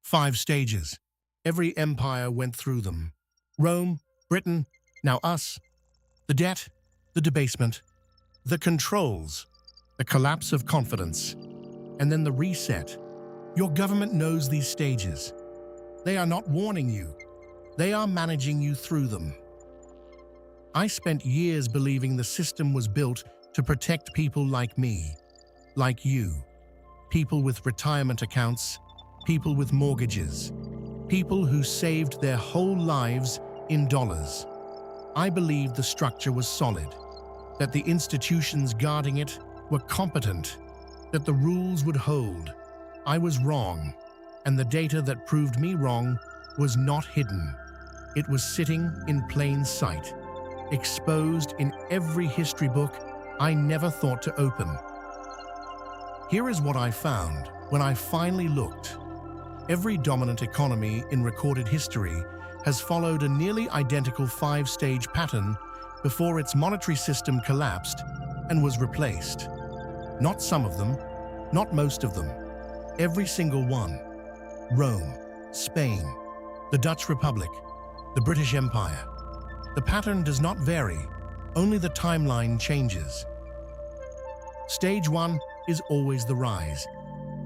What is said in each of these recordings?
5 stages. Every empire went through them. Rome, Britain, now us. The debt, the debasement, the controls, the collapse of confidence, and then the reset. Your government knows these stages. They are not warning you. They are managing you through them. I spent years believing the system was built to protect people like me, like you, people with retirement accounts, people with mortgages, people who saved their whole lives in dollars. I believed the structure was solid, that the institutions guarding it were competent, that the rules would hold. I was wrong, and the data that proved me wrong was not hidden. It was sitting in plain sight, exposed in every history book I never thought to open. Here is what I found when I finally looked. Every dominant economy in recorded history has followed a nearly identical 5-stage pattern before its monetary system collapsed and was replaced. Not some of them, not most of them, every single one. Rome, Spain, the Dutch Republic, the British Empire. The pattern does not vary, only the timeline changes. Stage 1 is always the rise.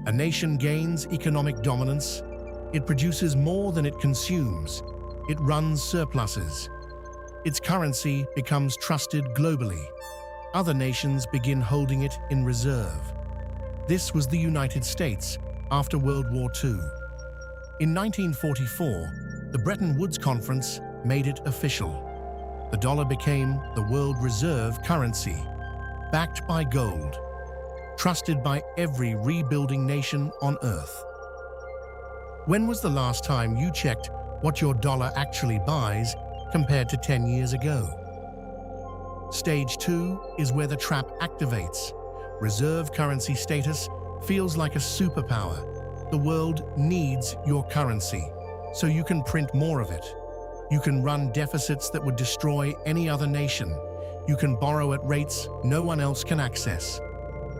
A nation gains economic dominance. It produces more than it consumes. It runs surpluses. Its currency becomes trusted globally. Other nations begin holding it in reserve. This was the United States after World War II. In 1944, the Bretton Woods Conference made it official. The dollar became the world reserve currency, backed by gold, trusted by every rebuilding nation on Earth. When was the last time you checked what your dollar actually buys compared to 10 years ago? Stage 2 is where the trap activates. Reserve currency status feels like a superpower. The world needs your currency, so you can print more of it. You can run deficits that would destroy any other nation. You can borrow at rates no one else can access.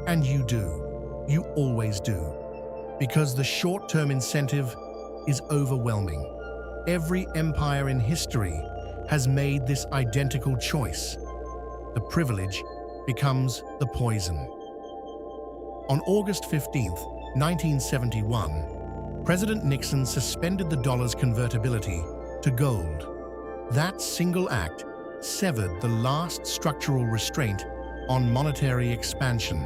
And you do. You always do. Because the short-term incentive is overwhelming. Every empire in history has made this identical choice. The privilege becomes the poison. On August 15, 1971, President Nixon suspended the dollar's convertibility to gold. That single act severed the last structural restraint on monetary expansion.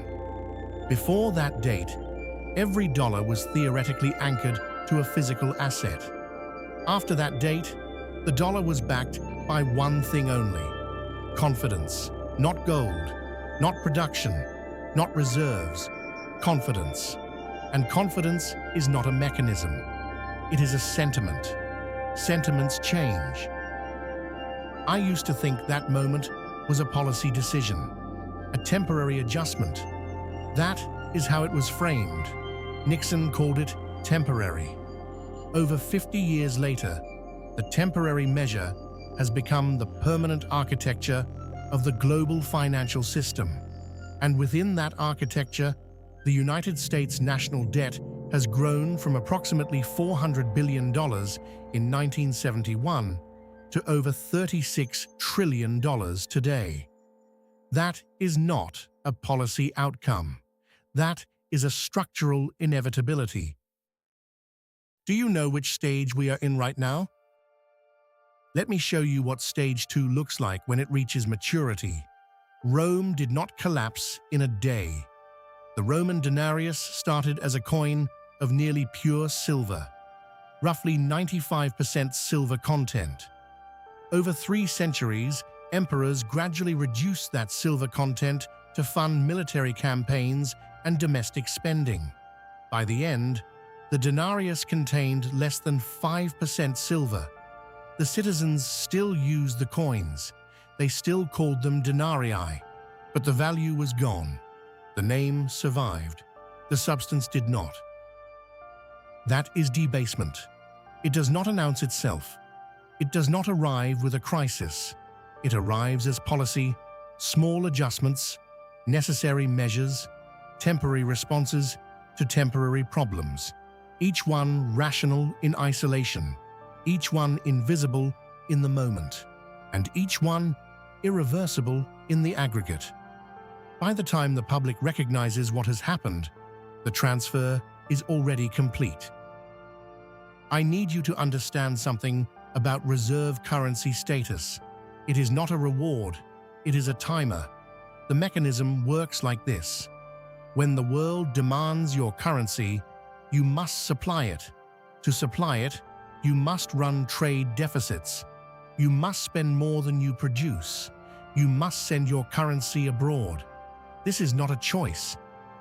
Before that date, every dollar was theoretically anchored to a physical asset. After that date, the dollar was backed by one thing only: confidence. Not gold, not production, not reserves, confidence. And confidence is not a mechanism. It is a sentiment. Sentiments change. I used to think that moment was a policy decision, a temporary adjustment. That is how it was framed. Nixon called it temporary. Over 50 years later, the temporary measure has become the permanent architecture of the global financial system. And within that architecture, the United States national debt has grown from approximately $400 billion in 1971 to over $36 trillion today. That is not a policy outcome. That is a structural inevitability. Do you know which stage we are in right now? Let me show you what Stage 2 looks like when it reaches maturity. Rome did not collapse in a day. The Roman denarius started as a coin of nearly pure silver, roughly 95% silver content. Over 3 centuries, emperors gradually reduced that silver content to fund military campaigns and domestic spending. By the end, the denarius contained less than 5% silver. The citizens still used the coins. They still called them denarii, but the value was gone. The name survived. The substance did not. That is debasement. It does not announce itself. It does not arrive with a crisis. It arrives as policy, small adjustments, necessary measures, temporary responses to temporary problems. each one rational in isolation, each one invisible in the moment, and each one irreversible in the aggregate. By the time the public recognizes what has happened, the transfer is already complete. I need you to understand something about reserve currency status. It is not a reward, it is a timer. The mechanism works like this. When the world demands your currency, you must supply it. To supply it, you must run trade deficits. You must spend more than you produce. You must send your currency abroad. This is not a choice.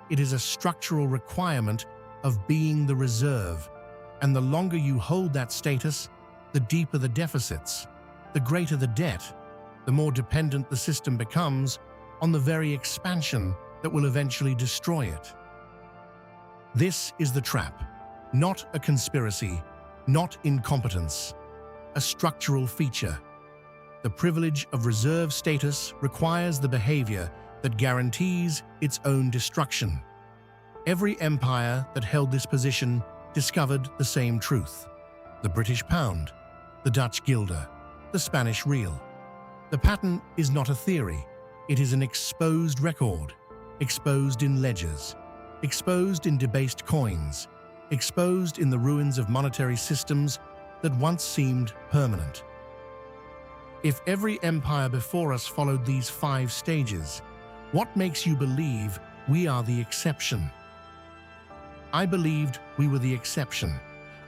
It is a structural requirement of being the reserve. And the longer you hold that status, the deeper the deficits, the greater the debt, the more dependent the system becomes on the very expansion that will eventually destroy it. This is the trap, not a conspiracy, not incompetence, a structural feature. The privilege of reserve status requires the behavior that guarantees its own destruction. Every empire that held this position discovered the same truth. The British pound, the Dutch guilder, the Spanish real. The pattern is not a theory, it is an exposed record, exposed in ledgers, exposed in debased coins, exposed in the ruins of monetary systems that once seemed permanent. If every empire before us followed these 5 stages, what makes you believe we are the exception? I believed we were the exception.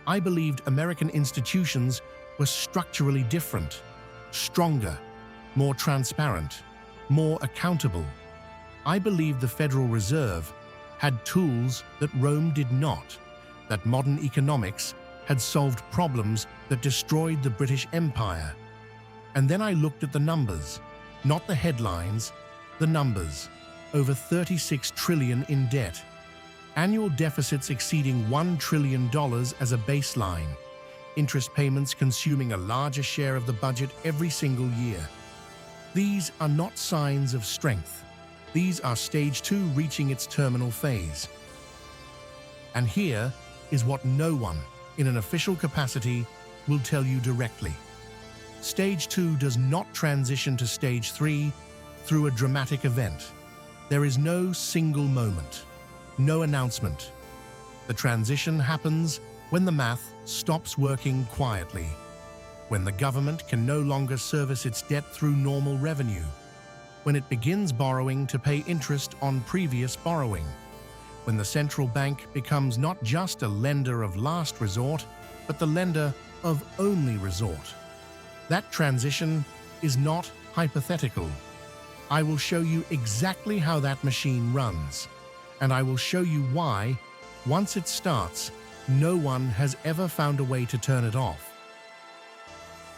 I believed American institutions were structurally different, stronger, more transparent, more accountable. I believed the Federal Reserve had tools that Rome did not, that modern economics had solved problems that destroyed the British Empire. And then I looked at the numbers, not the headlines, the numbers. Over 36 trillion in debt, annual deficits exceeding $1 trillion as a baseline, interest payments consuming a larger share of the budget every single year. These are not signs of strength. These are stage 2 reaching its terminal phase. And here is what no one, in an official capacity, will tell you directly. Stage 2 does not transition to stage 3 through a dramatic event. There is no single moment, no announcement. The transition happens when the math stops working quietly, when the government can no longer service its debt through normal revenue, when it begins borrowing to pay interest on previous borrowing, when the central bank becomes not just a lender of last resort, but the lender of only resort. That transition is not hypothetical. I will show you exactly how that machine runs, and I will show you why, once it starts, no one has ever found a way to turn it off.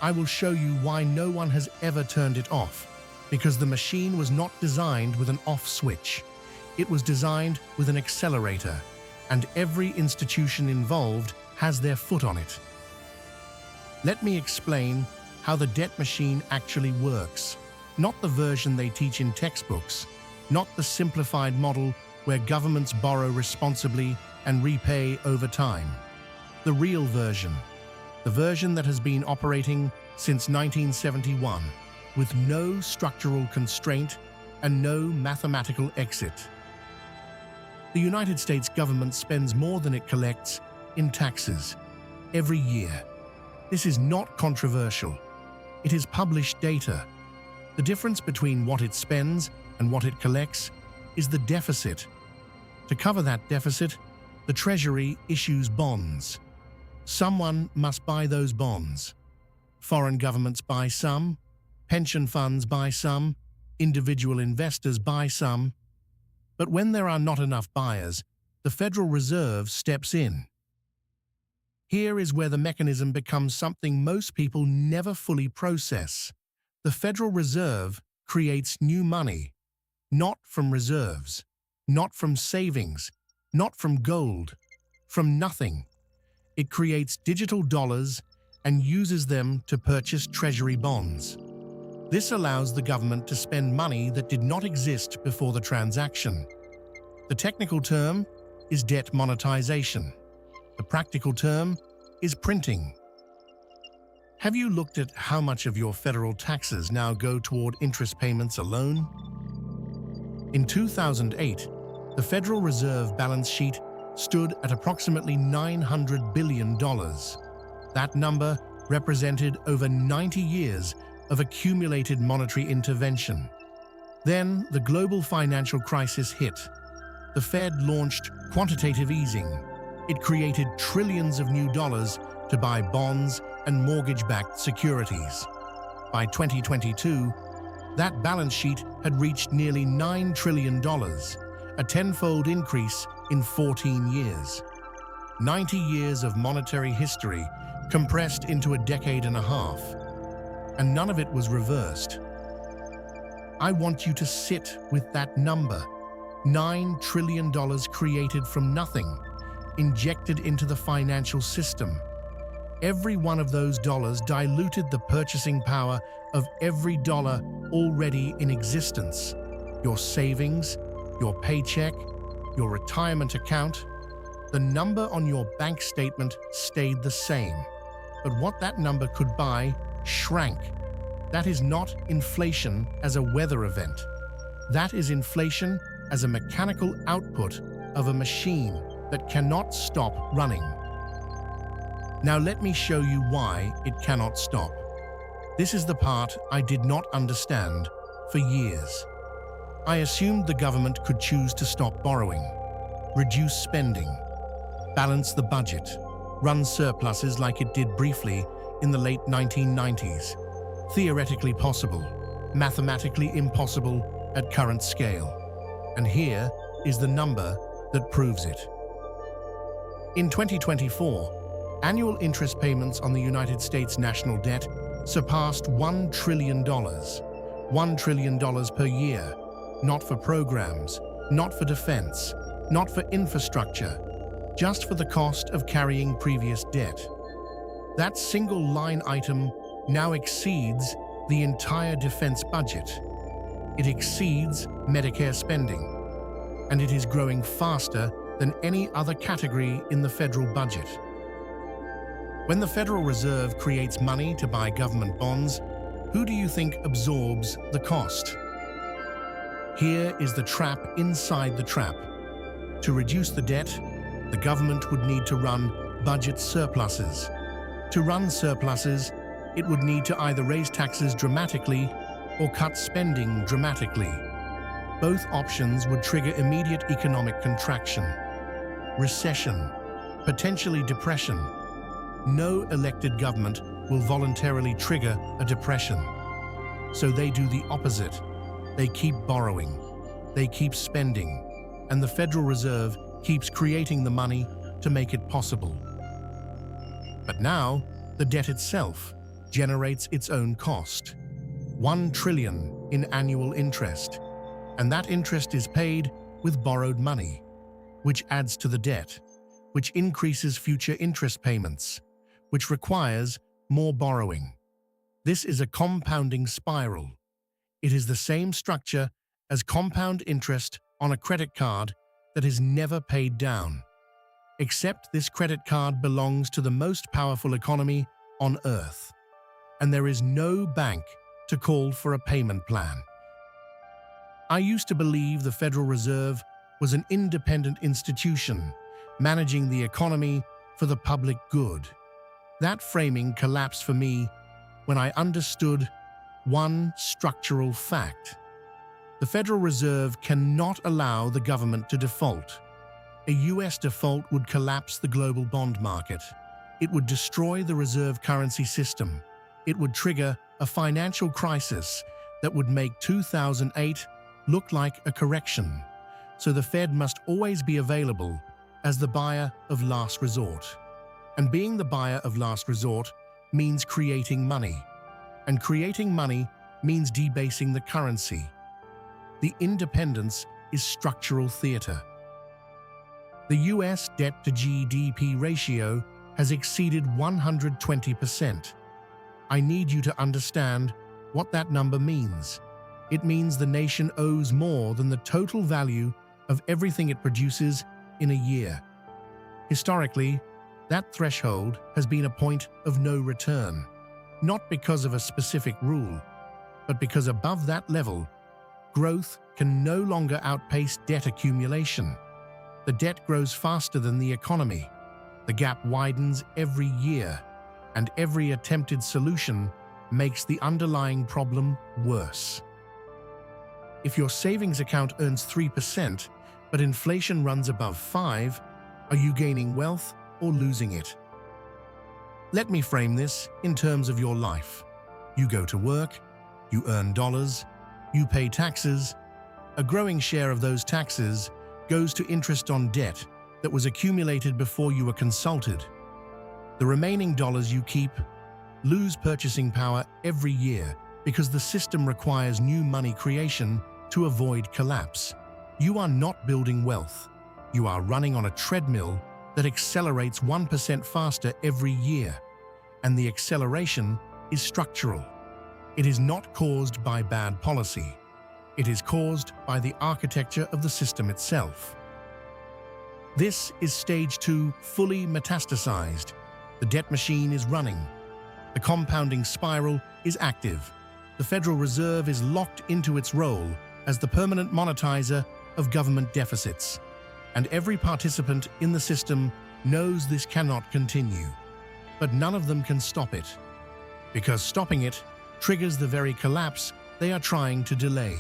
I will show you why no one has ever turned it off, because the machine was not designed with an off switch. It was designed with an accelerator, and every institution involved has their foot on it. Let me explain how the debt machine actually works. Not the version they teach in textbooks, not the simplified model where governments borrow responsibly and repay over time. The real version, the version that has been operating since 1971, with no structural constraint and no mathematical exit. The United States government spends more than it collects in taxes every year. This is not controversial. It is published data. The difference between what it spends and what it collects is the deficit. To cover that deficit, the Treasury issues bonds. Someone must buy those bonds. Foreign governments buy some, pension funds buy some, individual investors buy some. But when there are not enough buyers, the Federal Reserve steps in. Here is where the mechanism becomes something most people never fully process. The Federal Reserve creates new money, not from reserves, not from savings, not from gold, from nothing. It creates digital dollars and uses them to purchase treasury bonds. This allows the government to spend money that did not exist before the transaction. The technical term is debt monetization. The practical term is printing. Have you looked at how much of your federal taxes now go toward interest payments alone? In 2008, the Federal Reserve balance sheet stood at approximately $900 billion. That number represented over 90 years of accumulated monetary intervention. Then the global financial crisis hit. The Fed launched quantitative easing. It created trillions of new dollars to buy bonds and mortgage-backed securities. By 2022, that balance sheet had reached nearly $9 trillion, a tenfold increase in 14 years. 90 years of monetary history compressed into a decade and a half, and none of it was reversed. I want you to sit with that number. $9 trillion created from nothing, injected into the financial system. Every one of those dollars diluted the purchasing power of every dollar already in existence. Your savings, your paycheck, your retirement account, the number on your bank statement stayed the same. But what that number could buy shrank. That is not inflation as a weather event. That is inflation as a mechanical output of a machine that cannot stop running. Now let me show you why it cannot stop. This is the part I did not understand for years. I assumed the government could choose to stop borrowing, reduce spending, balance the budget, run surpluses like it did briefly in the late 1990s. Theoretically possible, mathematically impossible at current scale. And here is the number that proves it. In 2024, annual interest payments on the United States national debt surpassed $1 trillion. $1 trillion per year, not for programs, not for defense, not for infrastructure, just for the cost of carrying previous debt. That single line item now exceeds the entire defense budget. It exceeds Medicare spending, and it is growing faster than any other category in the federal budget. When the Federal Reserve creates money to buy government bonds, who do you think absorbs the cost? Here is the trap inside the trap. To reduce the debt, the government would need to run budget surpluses. To run surpluses, it would need to either raise taxes dramatically or cut spending dramatically. Both options would trigger immediate economic contraction, recession, potentially depression. No elected government will voluntarily trigger a depression. So they do the opposite. They keep borrowing, they keep spending, and the Federal Reserve keeps creating the money to make it possible. But now, the debt itself generates its own cost. $1 trillion in annual interest, and that interest is paid with borrowed money, which adds to the debt, which increases future interest payments, which requires more borrowing. This is a compounding spiral. It is the same structure as compound interest on a credit card that is never paid down. Except this credit card belongs to the most powerful economy on Earth, and there is no bank to call for a payment plan. I used to believe the Federal Reserve was an independent institution managing the economy for the public good. That framing collapsed for me when I understood one structural fact. The Federal Reserve cannot allow the government to default. A US default would collapse the global bond market. It would destroy the reserve currency system. It would trigger a financial crisis that would make 2008 look like a correction. So the Fed must always be available as the buyer of last resort. And being the buyer of last resort means creating money. And creating money means debasing the currency. The independence is structural theater. The US debt to GDP ratio has exceeded 120%. I need you to understand what that number means. It means the nation owes more than the total value of everything it produces in a year. Historically, That threshold has been a point of no return, not because of a specific rule, but because above that level, growth can no longer outpace debt accumulation. The debt grows faster than the economy. The gap widens every year, and every attempted solution makes the underlying problem worse. If your savings account earns 3%, but inflation runs above 5%, are you gaining wealth or losing it? Let me frame this in terms of your life. You go to work, you earn dollars, you pay taxes. A growing share of those taxes goes to interest on debt that was accumulated before you were consulted. The remaining dollars you keep lose purchasing power every year because the system requires new money creation to avoid collapse. You are not building wealth. You are running on a treadmill that accelerates 1% faster every year, and the acceleration is structural. It is not caused by bad policy. It is caused by the architecture of the system itself. This is stage 2, fully metastasized. The debt machine is running. The compounding spiral is active. The Federal Reserve is locked into its role as the permanent monetizer of government deficits. And every participant in the system knows this cannot continue. But none of them can stop it, because stopping it triggers the very collapse they are trying to delay.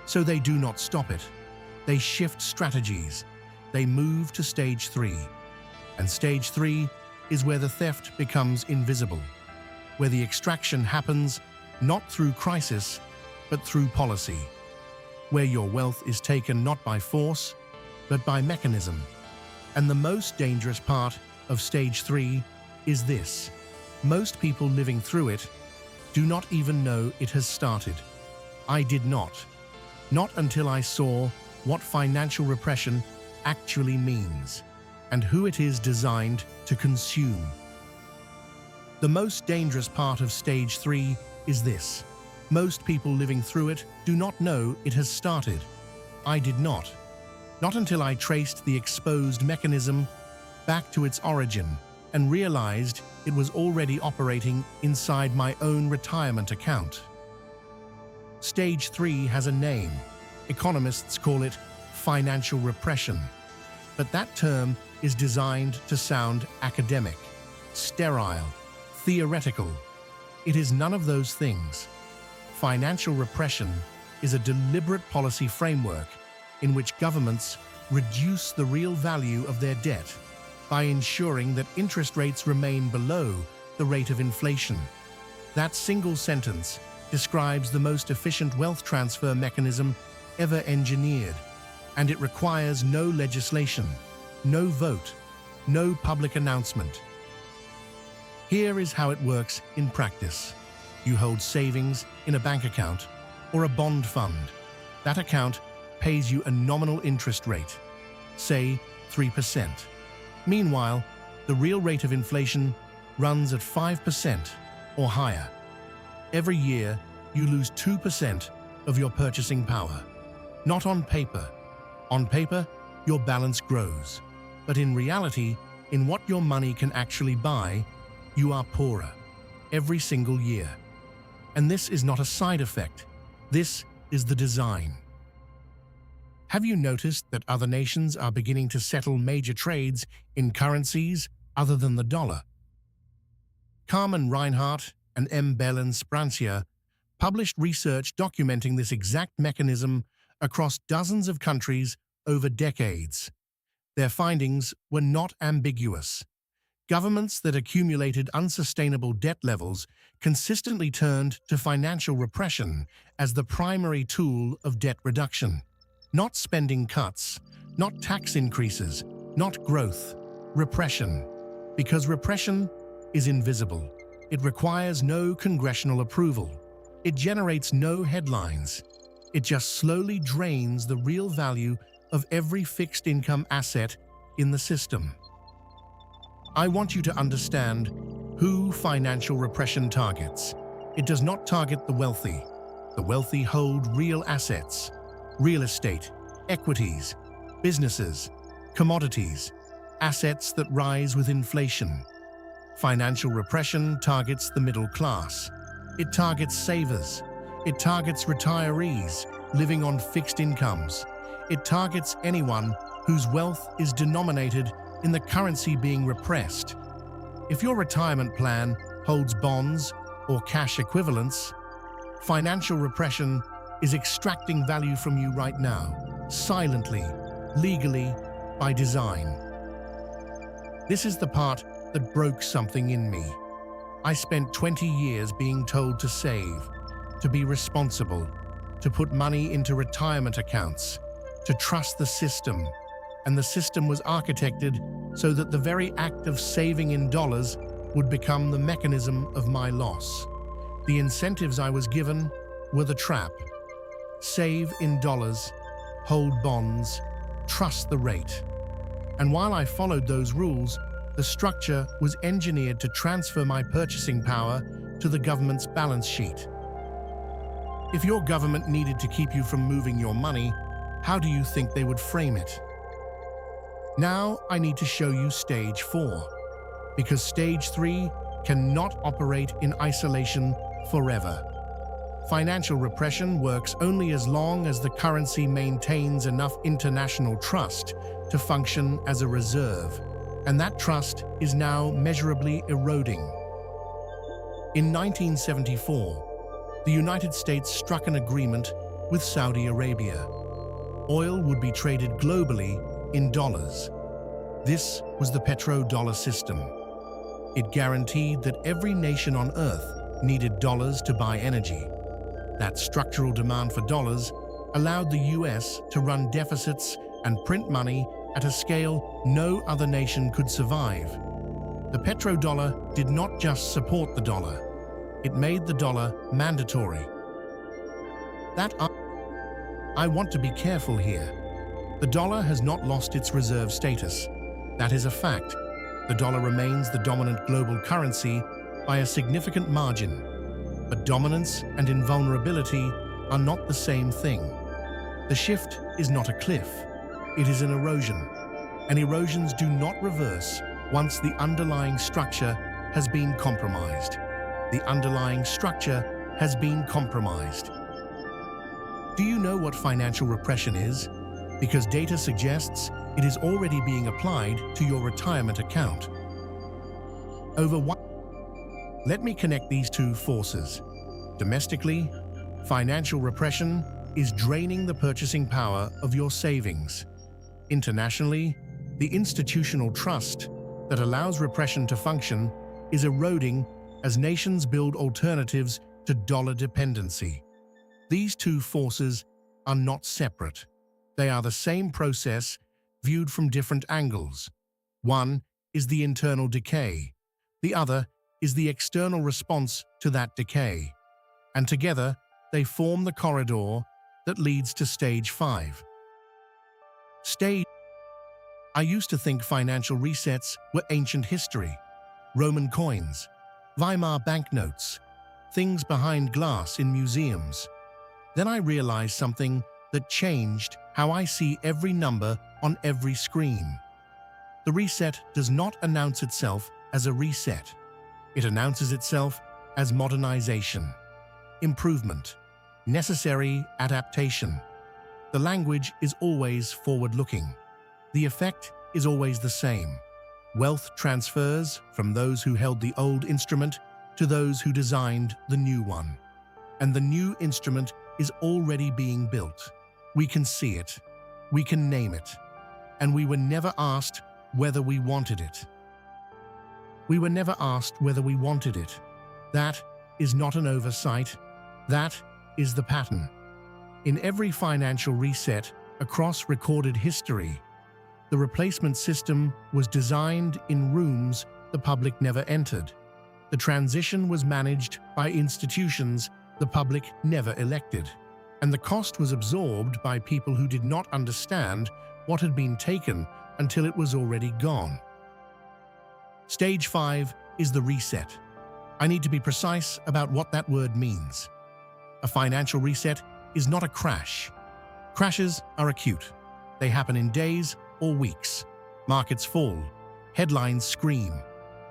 So they do not stop it. They shift strategies. They move to stage 3. And stage 3 is where the theft becomes invisible, where the extraction happens not through crisis, but through policy, where your wealth is taken not by force, but by mechanism. And the most dangerous part of stage 3 is this: most people living through it do not even know it has started. I did not until I saw what financial repression actually means and who it is designed to consume. The most dangerous part of stage 3 is this: most people living through it do not know it has started. I did not until I traced the exposed mechanism back to its origin and realized it was already operating inside my own retirement account. Stage 3 has a name. Economists call it financial repression. But that term is designed to sound academic, sterile, theoretical. It is none of those things. Financial repression is a deliberate policy framework in which governments reduce the real value of their debt by ensuring that interest rates remain below the rate of inflation. That single sentence describes the most efficient wealth transfer mechanism ever engineered, and it requires no legislation, no vote, no public announcement. Here is how it works in practice. You hold savings in a bank account or a bond fund. That account pays you a nominal interest rate, say 3%. Meanwhile, the real rate of inflation runs at 5% or higher. Every year, you lose 2% of your purchasing power. Not on paper. On paper, your balance grows. But in reality, in what your money can actually buy, you are poorer every single year. And this is not a side effect. This is the design. Have you noticed that other nations are beginning to settle major trades in currencies other than the dollar? Carmen Reinhart and M. Belen Sprancia published research documenting this exact mechanism across dozens of countries over decades. Their findings were not ambiguous. Governments that accumulated unsustainable debt levels consistently turned to financial repression as the primary tool of debt reduction. Not spending cuts, not tax increases, not growth, repression. Because repression is invisible. It requires no congressional approval. It generates no headlines. It just slowly drains the real value of every fixed income asset in the system. I want you to understand who financial repression targets. It does not target the wealthy. The wealthy hold real assets, real estate, equities, businesses, commodities. assets that rise with inflation. Financial repression targets the middle class. It targets savers. It targets retirees living on fixed incomes. It targets anyone whose wealth is denominated in the currency being repressed. If your retirement plan holds bonds or cash equivalents, financial repression is extracting value from you right now, silently, legally, by design. This is the part that broke something in me. I spent 20 years being told to save, to be responsible, to put money into retirement accounts, to trust the system. And the system was architected so that the very act of saving in dollars would become the mechanism of my loss. The incentives I was given were the trap. Save in dollars, hold bonds, trust the rate. And while I followed those rules, the structure was engineered to transfer my purchasing power to the government's balance sheet. If your government needed to keep you from moving your money, how do you think they would frame it? Now I need to show you stage 4, because stage 3 cannot operate in isolation forever. Financial repression works only as long as the currency maintains enough international trust to function as a reserve, and that trust is now measurably eroding. In 1974, the United States struck an agreement with Saudi Arabia. Oil would be traded globally in dollars. This was the petrodollar system. It guaranteed that every nation on Earth needed dollars to buy energy. That structural demand for dollars allowed the US to run deficits and print money at a scale no other nation could survive. The petrodollar did not just support the dollar, it made the dollar mandatory. I want to be careful here. The dollar has not lost its reserve status. That is a fact. The dollar remains the dominant global currency by a significant margin. But dominance and invulnerability are not the same thing. The shift is not a cliff. It is an erosion. And erosions do not reverse once the underlying structure has been compromised. The underlying structure has been compromised. Do you know what financial repression is? Because data suggests it is already being applied to your retirement account. Let me connect these two forces. Domestically, financial repression is draining the purchasing power of your savings. Internationally, the institutional trust that allows repression to function is eroding as nations build alternatives to dollar dependency. These two forces are not separate. They are the same process viewed from different angles. One is the internal decay. The other is the external response to that decay. And together, they form the corridor that leads to stage 5. I used to think financial resets were ancient history. Roman coins, Weimar banknotes, things behind glass in museums. Then I realized something that changed how I see every number on every screen. The reset does not announce itself as a reset. It announces itself as modernization, improvement, necessary adaptation. The language is always forward-looking. The effect is always the same. Wealth transfers from those who held the old instrument to those who designed the new one. And the new instrument is already being built. We can see it, we can name it, and we were never asked whether we wanted it. We were never asked whether we wanted it. That is not an oversight, that is the pattern. In every financial reset across recorded history, the replacement system was designed in rooms the public never entered. The transition was managed by institutions the public never elected, and the cost was absorbed by people who did not understand what had been taken until it was already gone. Stage 5 is the reset. I need to be precise about what that word means. A financial reset is not a crash. Crashes are acute. They happen in days or weeks. Markets fall. Headlines scream.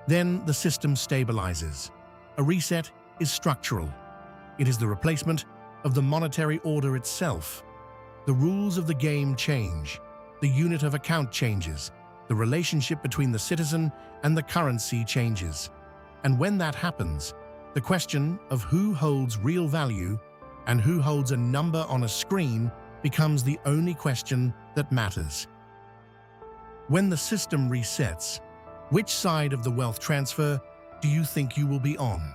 Then the system stabilizes. A reset is structural. It is the replacement of the monetary order itself. The rules of the game change. The unit of account changes. The relationship between the citizen and the currency changes. And when that happens, the question of who holds real value and who holds a number on a screen becomes the only question that matters. When the system resets, which side of the wealth transfer do you think you will be on?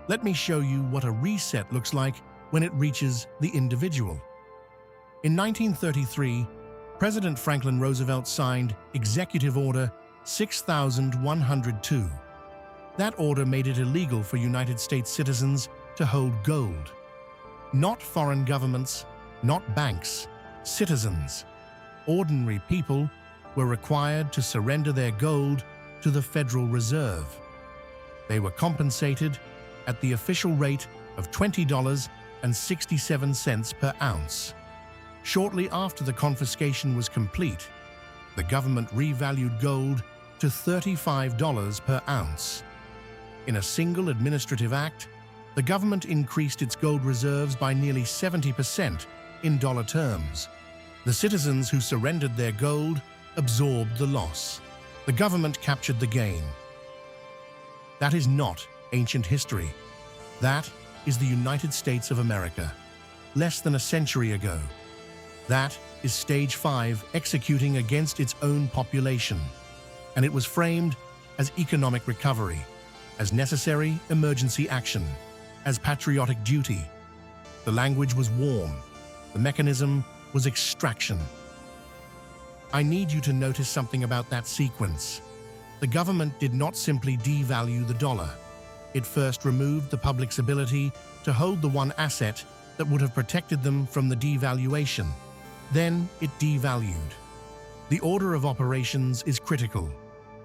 Let me show you what a reset looks like when it reaches the individual. In 1933, President Franklin Roosevelt signed Executive Order 6102. That order made it illegal for United States citizens to hold gold. Not foreign governments, not banks, citizens. Ordinary people were required to surrender their gold to the Federal Reserve. They were compensated at the official rate of $20.67 per ounce. Shortly after the confiscation was complete, the government revalued gold to $35 per ounce. In a single administrative act, the government increased its gold reserves by nearly 70% in dollar terms. The citizens who surrendered their gold absorbed the loss. The government captured the gain. That is not ancient history. That is the United States of America, less than a century ago. That is Stage 5 executing against its own population, and it was framed as economic recovery, as necessary emergency action, as patriotic duty. The language was warm. The mechanism was extraction. I need you to notice something about that sequence. The government did not simply devalue the dollar. It first removed the public's ability to hold the one asset that would have protected them from the devaluation. Then it devalued. The order of operations is critical.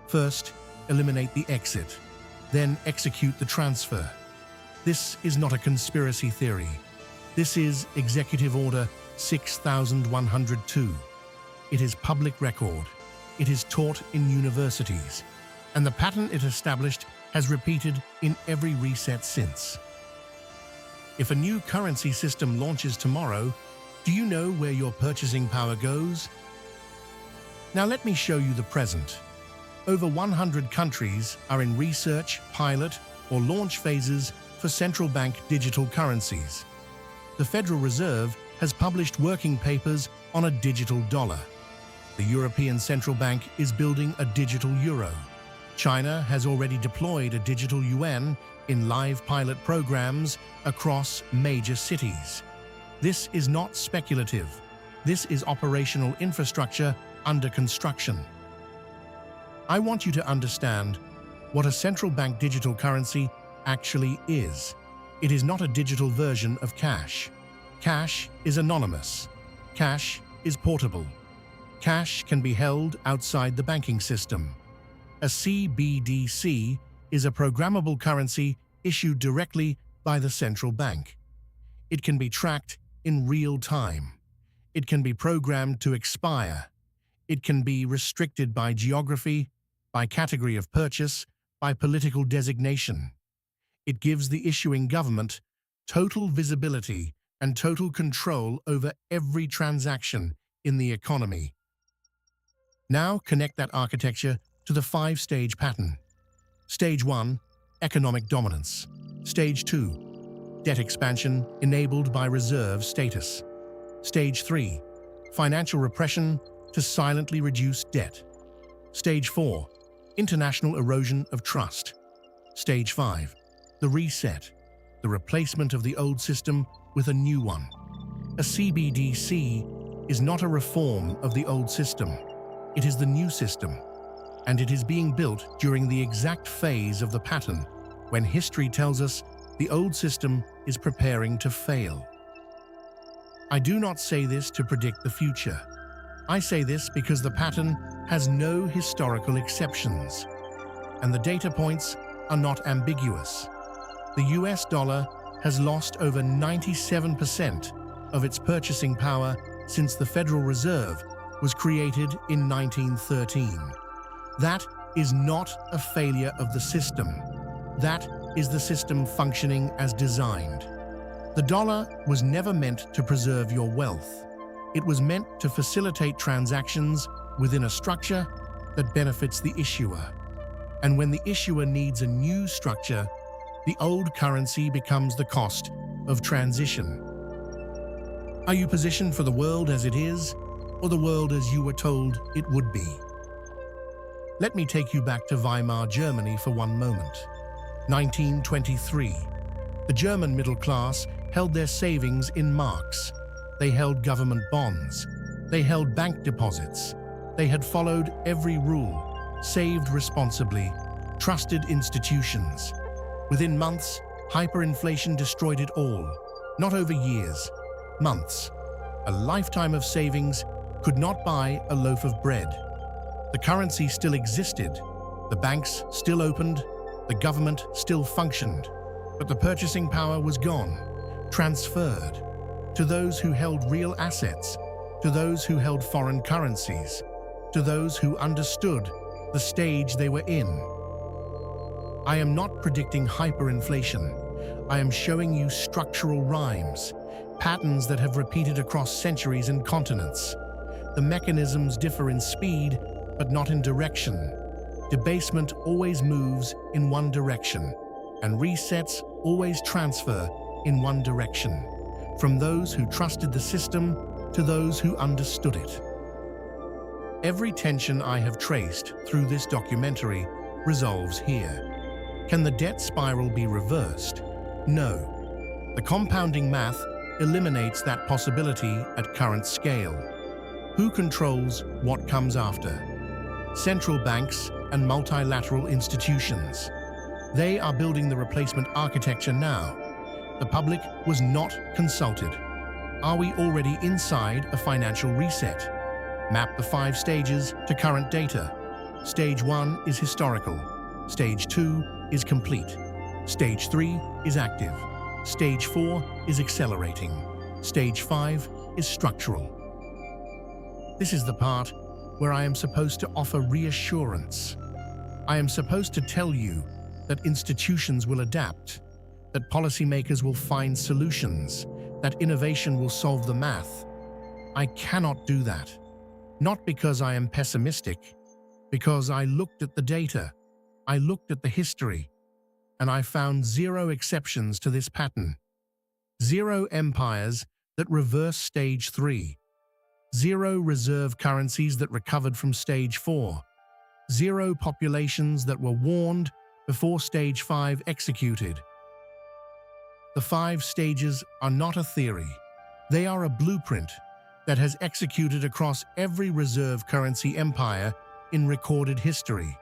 First, eliminate the exit. Then execute the transfer. This is not a conspiracy theory. This is Executive Order 6102. It is public record. It is taught in universities. And the pattern it established has repeated in every reset since. If a new currency system launches tomorrow, do you know where your purchasing power goes? Now let me show you the present. Over 100 countries are in research, pilot, or launch phases for central bank digital currencies. The Federal Reserve has published working papers on a digital dollar. The European Central Bank is building a digital euro. China has already deployed a digital yuan in live pilot programs across major cities. This is not speculative. This is operational infrastructure under construction. I want you to understand what a central bank digital currency actually is. It is not a digital version of cash. Cash is anonymous. Cash is portable. Cash can be held outside the banking system. A CBDC is a programmable currency issued directly by the central bank. It can be tracked in real time. It can be programmed to expire. It can be restricted by geography, by category of purchase, by political designation. It gives the issuing government total visibility and total control over every transaction in the economy. Now connect that architecture to the 5-stage pattern. Stage 1, economic dominance. Stage 2, debt expansion enabled by reserve status. Stage 3, financial repression to silently reduce debt. Stage 4, international erosion of trust. Stage 5, the reset, the replacement of the old system with a new one. A CBDC is not a reform of the old system. It is the new system, and it is being built during the exact phase of the pattern when history tells us the old system is preparing to fail. I do not say this to predict the future. I say this because the pattern has no historical exceptions, and the data points are not ambiguous. The US dollar has lost over 97% of its purchasing power since the Federal Reserve was created in 1913. That is not a failure of the system. That is the system functioning as designed. The dollar was never meant to preserve your wealth. It was meant to facilitate transactions within a structure that benefits the issuer. And when the issuer needs a new structure, the old currency becomes the cost of transition. Are you positioned for the world as it is, or the world as you were told it would be? Let me take you back to Weimar Germany for one moment. 1923. The German middle class held their savings in marks. They held government bonds. They held bank deposits. They had followed every rule, saved responsibly, trusted institutions. Within months, hyperinflation destroyed it all. Not over years, months. A lifetime of savings could not buy a loaf of bread. The currency still existed, the banks still opened, the government still functioned, but the purchasing power was gone, transferred to those who held real assets, to those who held foreign currencies, to those who understood the stage they were in. I am not predicting hyperinflation. I am showing you structural rhymes, patterns that have repeated across centuries and continents. The mechanisms differ in speed, but not in direction. Debasement always moves in one direction, and resets always transfer in one direction, from those who trusted the system to those who understood it. Every tension I have traced through this documentary resolves here. Can the debt spiral be reversed? No. The compounding math eliminates that possibility at current scale. Who controls what comes after? Central banks and multilateral institutions. They are building the replacement architecture now. The public was not consulted. Are we already inside a financial reset? Map the 5 stages to current data. Stage 1 is historical. Stage 2 is complete. Stage 3 is active. Stage 4 is accelerating. Stage 5 is structural. This is the part where I am supposed to offer reassurance. I am supposed to tell you that institutions will adapt, that policymakers will find solutions, that innovation will solve the math. I cannot do that. Not because I am pessimistic, because I looked at the data, I looked at the history, and I found 0 exceptions to this pattern. 0 empires that reverse stage 3. 0 reserve currencies that recovered from stage 4. 0 populations that were warned before stage 5 executed. The 5 stages are not a theory. They are a blueprint that has executed across every reserve currency empire in recorded history.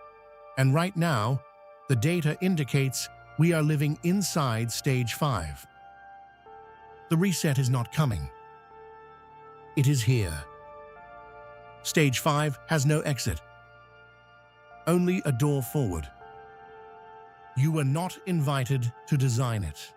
And right now, the data indicates we are living inside stage 5. The reset is not coming. It is here. Stage 5 has no exit, only a door forward. You were not invited to design it.